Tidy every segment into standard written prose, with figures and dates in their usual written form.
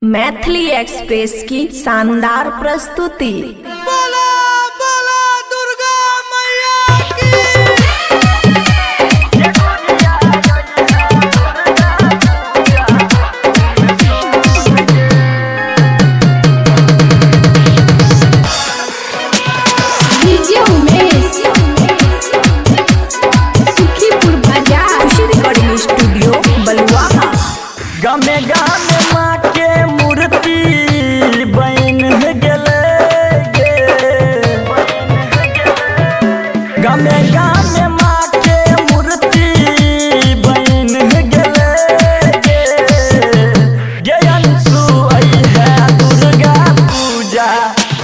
Maithili express की शानदार प्रस्तुति। बोला बोला दुर्गा मैया की। डीजे उमेश सुखीपुर बाजार, खुशी रिकॉर्डिंग स्टूडियो बलुआहा। गामे गामे माँ के मूर्ति बन गेले गे, गामे गामे माँ के मूर्ति बन गेले गे, गे अंशु आई है दुर्गा पूजा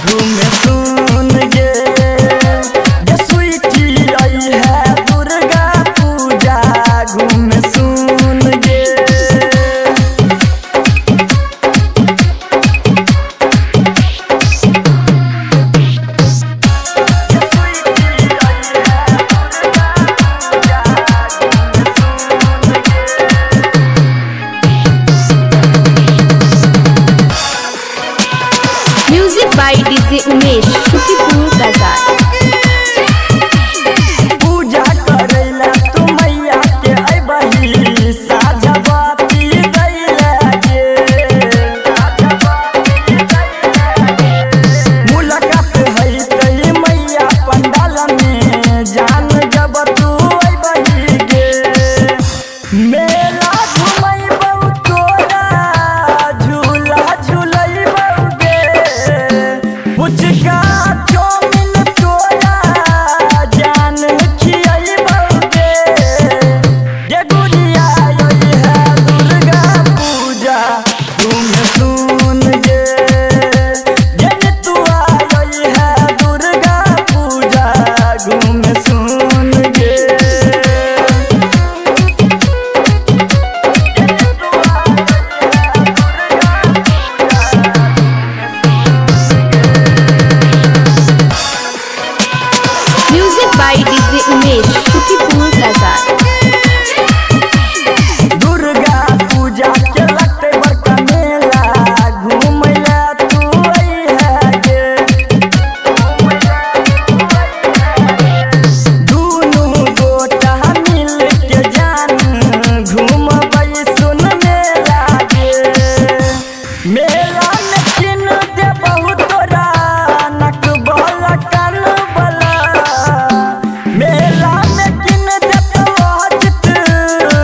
घूमे सुन गे, गे स्वीटी आई है दुर्गा पूजा घूमे सुन गे। Music by DJ Umesh Sukhipur Bazar. पूजा करैला तू मैया के अइबही साझा बाती दैला गे, मुलाकात है तई मैया पंडाल में जान जब तू अइबही गे, मेला घुमैबौ तोरा झूला झूलैबौ गे, पुचका चौमिन तोरा जान खियैबौ गे, गे गुड़िया आई है दुर्गा पूजा तुम सुन गे, गे नितुआ आई है दुर्गा पूजा घूम सुन गे। Music by DJ Umesh Sukhipur Bazar. Durga पूजा के लगते बड़का मेला घूमैला तू अइहा गे, दुनू गोटा मिल के जान घूमबै सुन मेला गे, मेला में किन दे बहुत तोरा नक बला कान बला, मेला में किन दे बहुत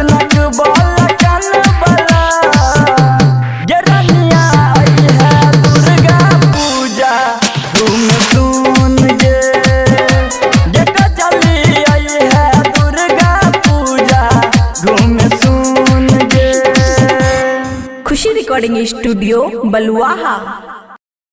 नक बला कान बला, गे रनिया आई है दुर्गा पूजा तुम सुन गे, गे कजली आई है दुर्गा पूजा घूम सुन गे। खुशी रिकॉर्डिंग स्टूडियो बलुआहा।